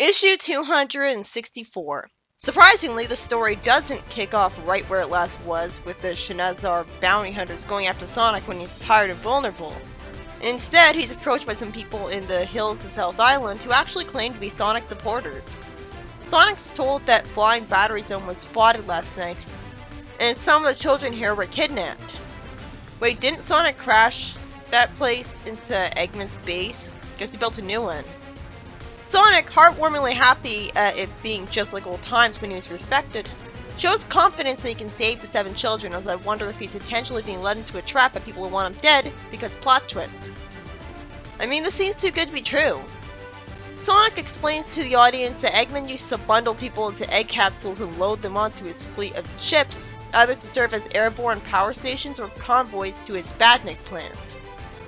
Issue 264. Surprisingly, the story doesn't kick off right where it last was, with the Shinazar bounty hunters going after Sonic when he's tired and vulnerable. Instead, he's approached by some people in the hills of South Island who actually claim to be Sonic supporters. Sonic's told that Flying Battery Zone was spotted last night, and some of the children here were kidnapped. Wait, didn't Sonic crash that place into Eggman's base? Guess he built a new one. Sonic, heartwarmingly happy at it being just like old times when he was respected, shows confidence that he can save the 7 children, as I wonder if he's intentionally being led into a trap by people who want him dead because plot twists. I mean, this seems too good to be true. Sonic explains to the audience that Eggman used to bundle people into egg capsules and load them onto his fleet of ships, either to serve as airborne power stations or convoys to its Badnik plants.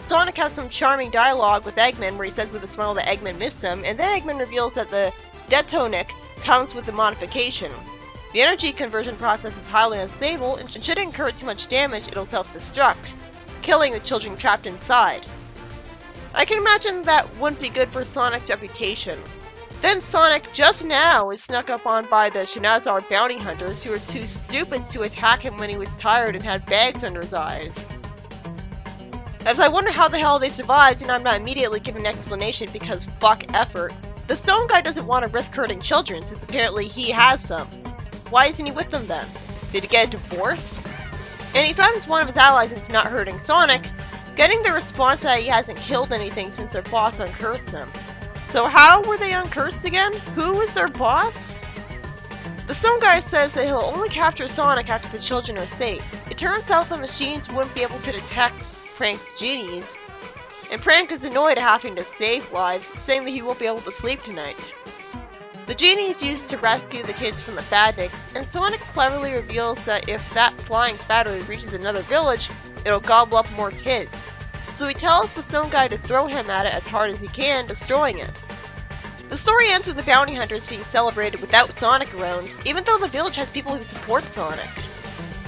Sonic has some charming dialogue with Eggman where he says with a smile that Eggman missed him, and then Eggman reveals that the Detonik comes with a modification. The energy conversion process is highly unstable, and should it incur too much damage, it'll self-destruct, killing the children trapped inside. I can imagine that wouldn't be good for Sonic's reputation. Then Sonic, just now, is snuck up on by the Shinazar bounty hunters, who were too stupid to attack him when he was tired and had bags under his eyes. As I wonder how the hell they survived, and I'm not immediately given an explanation because fuck effort, the stone guy doesn't want to risk hurting children since apparently he has some. Why isn't he with them then? Did he get a divorce? And he threatens one of his allies into not hurting Sonic, getting the response that he hasn't killed anything since their boss uncursed him. So how were they uncursed again? Who is their boss? The stone guy says that he'll only capture Sonic after the children are safe. It turns out the machines wouldn't be able to detect Prank's genies, and Prank is annoyed at having to save lives, saying that he won't be able to sleep tonight. The genie is used to rescue the kids from the Badniks, and Sonic cleverly reveals that if that flying battery reaches another village, it'll gobble up more kids. So he tells the stone guy to throw him at it as hard as he can, destroying it. The story ends with the bounty hunters being celebrated without Sonic around, even though the village has people who support Sonic.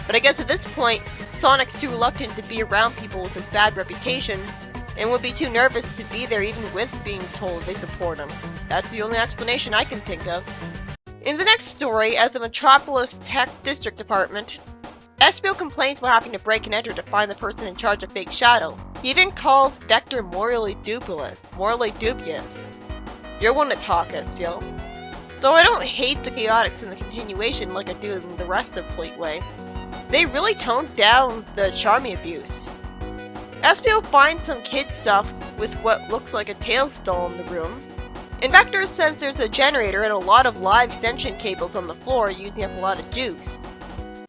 But I guess at this point, Sonic's too reluctant to be around people with his bad reputation, and would be too nervous to be there even with being told they support him. That's the only explanation I can think of. In the next story, at the Metropolis Tech District Department, Espio complains about having to break and enter to find the person in charge of Fake Shadow. He even calls Vector morally dubious. You're one to talk, Espio. Though I don't hate the chaotics in the continuation like I do in the rest of Fleetway. They really toned down the Charmy abuse. Espio finds some kid stuff with what looks like a Tails doll in the room. And Vector says there's a generator and a lot of live sentient cables on the floor using up a lot of juice.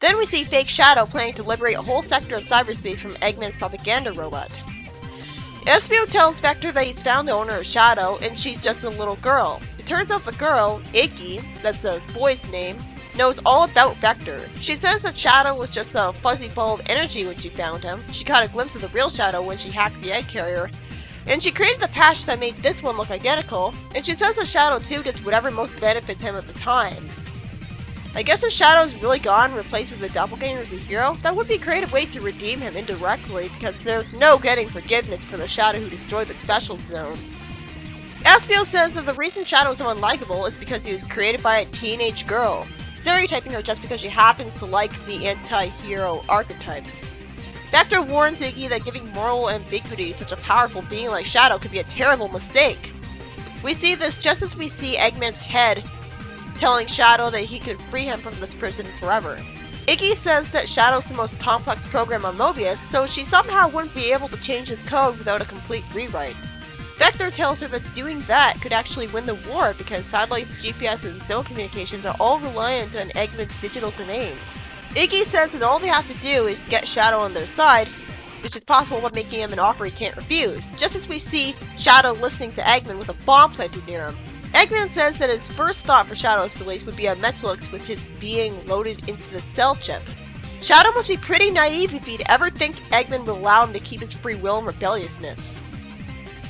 Then we see Fake Shadow planning to liberate a whole sector of cyberspace from Eggman's propaganda robot. Espio tells Vector that he's found the owner of Shadow and she's just a little girl. It turns out the girl, Iggy, that's a boy's name, knows all about Vector. She says that Shadow was just a fuzzy ball of energy when she found him. She caught a glimpse of the real Shadow when she hacked the egg carrier, and she created the patch that made this one look identical, and she says that Shadow too gets whatever most benefits him at the time. I guess if Shadow's really gone, replaced with a doppelganger as a hero, that would be a creative way to redeem him indirectly, because there's no getting forgiveness for the Shadow who destroyed the Special Zone. Espio says that the reason Shadow is so unlikable is because he was created by a teenage girl, stereotyping her just because she happens to like the anti-hero archetype. Vector warns Iggy that giving moral ambiguity to such a powerful being like Shadow could be a terrible mistake. We see this just as we see Eggman's head telling Shadow that he could free him from this prison forever. Iggy says that Shadow's the most complex program on Mobius, so she somehow wouldn't be able to change his code without a complete rewrite. Vector tells her that doing that could actually win the war because satellites, GPS, and zone communications are all reliant on Eggman's digital domain. Iggy says that all they have to do is get Shadow on their side, which is possible by making him an offer he can't refuse, just as we see Shadow listening to Eggman with a bomb planted near him. Eggman says that his first thought for Shadow's release would be a Metalux with his being loaded into the cell chip. Shadow must be pretty naive if he'd ever think Eggman would allow him to keep his free will and rebelliousness.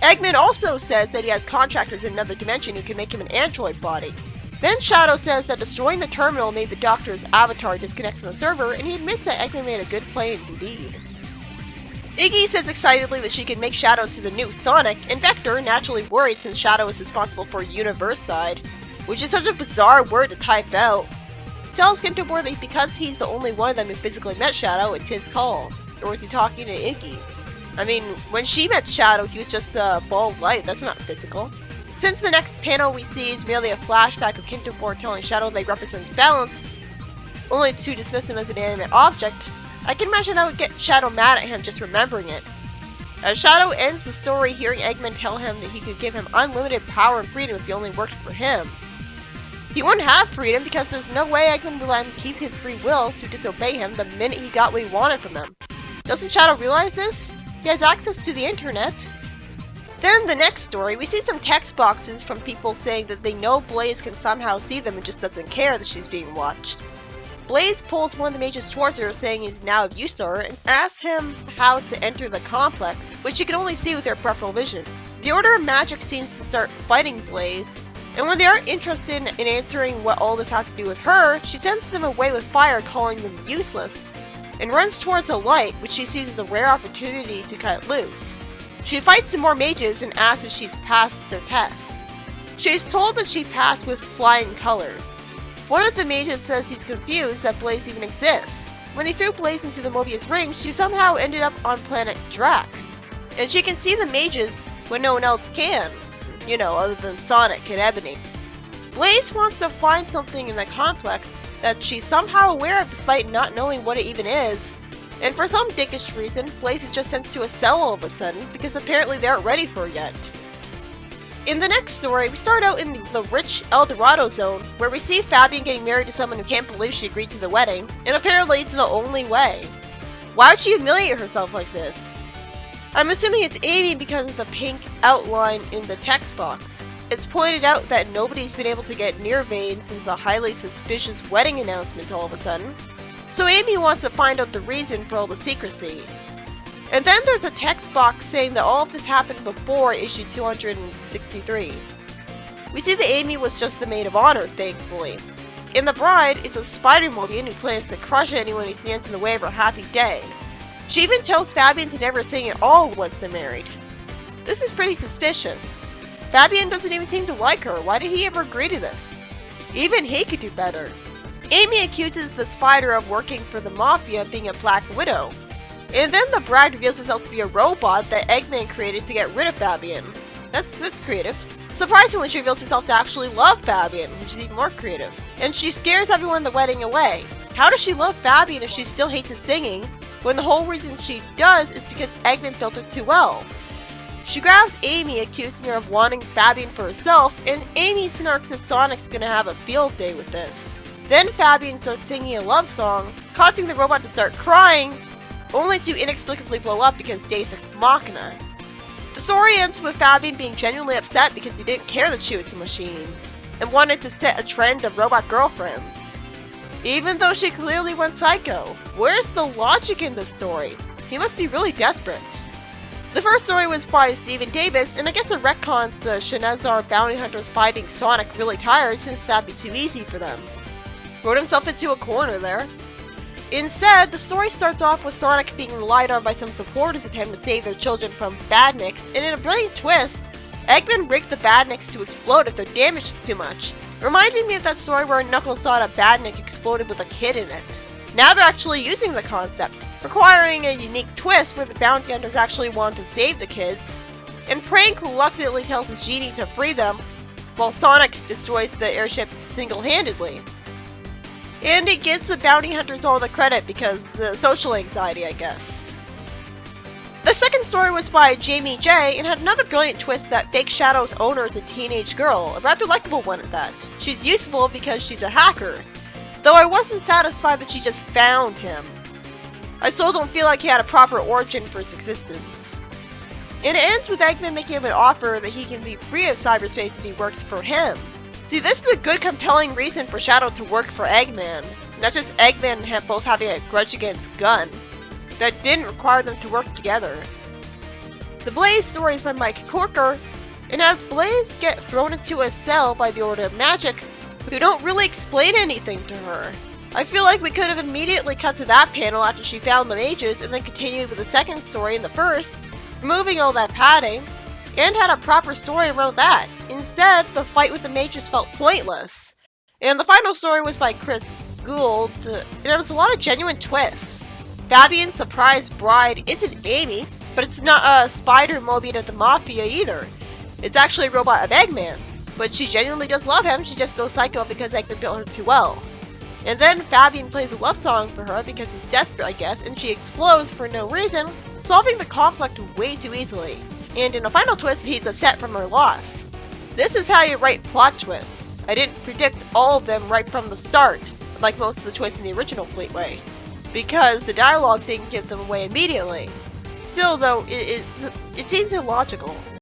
Eggman also says that he has contractors in another dimension who can make him an android body. Then Shadow says that destroying the terminal made the Doctor's avatar disconnect from the server, and he admits that Eggman made a good play indeed. Iggy says excitedly that she can make Shadow to the new Sonic, and Vector, naturally worried since Shadow is responsible for Universide, which is such a bizarre word to type out, tells Kintobor that because he's the only one of them who physically met Shadow, it's his call. Or is he talking to Iggy? I mean, when she met Shadow, he was just a ball of light. That's not physical. Since the next panel we see is merely a flashback of Kintobor telling Shadow that he represents balance, only to dismiss him as an inanimate object, I can imagine that would get Shadow mad at him just remembering it. As Shadow ends the story hearing Eggman tell him that he could give him unlimited power and freedom if he only worked for him. He wouldn't have freedom because there's no way Eggman would let him keep his free will to disobey him the minute he got what he wanted from him. Doesn't Shadow realize this? He has access to the internet. Then the next story, we see some text boxes from people saying that they know Blaze can somehow see them and just doesn't care that she's being watched. Blaze pulls one of the mages towards her, saying he's now of use to her, and asks him how to enter the complex, which she can only see with her peripheral vision. The Order of Magic seems to start fighting Blaze, and when they aren't interested in answering what all this has to do with her, she sends them away with fire, calling them useless, and runs towards a light, which she sees as a rare opportunity to cut loose. She fights some more mages and asks if she's passed their tests. She is told that she passed with flying colors. One of the mages says he's confused that Blaze even exists. When they threw Blaze into the Mobius ring, she somehow ended up on planet Drac. And she can see the mages when no one else can. You know, other than Sonic and Ebony. Blaze wants to find something in the complex that she's somehow aware of despite not knowing what it even is. And for some dickish reason, Blaze is just sent to a cell all of a sudden because apparently they aren't ready for it yet. In the next story, we start out in the rich El Dorado zone, where we see Fabian getting married to someone who can't believe she agreed to the wedding, and apparently it's the only way. Why would she humiliate herself like this? I'm assuming it's Amy because of the pink outline in the text box. It's pointed out that nobody's been able to get near Vane since the highly suspicious wedding announcement all of a sudden, so Amy wants to find out the reason for all the secrecy. And then there's a text box saying that all of this happened before issue 263. We see that Amy was just the maid of honor, thankfully. In The Bride, it's a Spider-Mobian who plans to crush anyone who stands in the way of her happy day. She even tells Fabian to never sing at all once they're married. This is pretty suspicious. Fabian doesn't even seem to like her. Why did he ever agree to this? Even he could do better. Amy accuses the Spider of working for the Mafia and being a Black Widow. And then the bride reveals herself to be a robot that Eggman created to get rid of Fabian. That's creative. Surprisingly, she reveals herself to actually love Fabian, which is even more creative. And she scares everyone at the wedding away. How does she love Fabian if she still hates his singing, when the whole reason she does is because Eggman filtered too well? She grabs Amy, accusing her of wanting Fabian for herself, and Amy snarks that Sonic's gonna have a field day with this. Then Fabian starts singing a love song, causing the robot to start crying, only to inexplicably blow up because Deus Ex Machina. The story ends with Fabian being genuinely upset because he didn't care that she was a machine, and wanted to set a trend of robot girlfriends. Even though she clearly went psycho. Where's the logic in this story? He must be really desperate. The first story was by Stephen Davis, and I guess it retcons the Shenazar bounty hunters fighting Sonic really tired since that'd be too easy for them. Wrote himself into a corner there. Instead, the story starts off with Sonic being relied on by some supporters of him to save their children from Badniks, and in a brilliant twist, Eggman rigged the Badniks to explode if they're damaged too much, reminding me of that story where Knuckles thought a Badnik exploded with a kid in it. Now they're actually using the concept, requiring a unique twist where the bounty hunters actually want to save the kids, and Prank reluctantly tells his genie to free them, while Sonic destroys the airship single-handedly. And it gives the bounty hunters all the credit because social anxiety, I guess. The second story was by Jamie J and had another brilliant twist that Fake Shadow's owner is a teenage girl, a rather likable one at that. She's useful because she's a hacker, though I wasn't satisfied that she just found him. I still don't feel like he had a proper origin for his existence. And it ends with Eggman making him an offer that he can be free of cyberspace if he works for him. See, this is a good compelling reason for Shadow to work for Eggman, not just Eggman and both having a grudge against Gunn. That didn't require them to work together. The Blaze story is by Mike Corker, and has Blaze get thrown into a cell by the Order of Magic, who don't really explain anything to her. I feel like we could have immediately cut to that panel after she found the mages and then continued with the second story in the first, removing all that padding, and had a proper story around that. Instead, the fight with the mages felt pointless. And the final story was by Chris Gould, and it has a lot of genuine twists. Fabian's surprise bride isn't Amy, but it's not a spider Mobian of the Mafia either. It's actually a robot of Eggman's, but she genuinely does love him, she just goes psycho because Eggman built her too well. And then Fabian plays a love song for her because he's desperate, I guess, and she explodes for no reason, solving the conflict way too easily. And in a final twist, he's upset from her loss. This is how you write plot twists. I didn't predict all of them right from the start, like most of the twists in the original Fleetway, because the dialogue didn't give them away immediately. Still though, it seems illogical.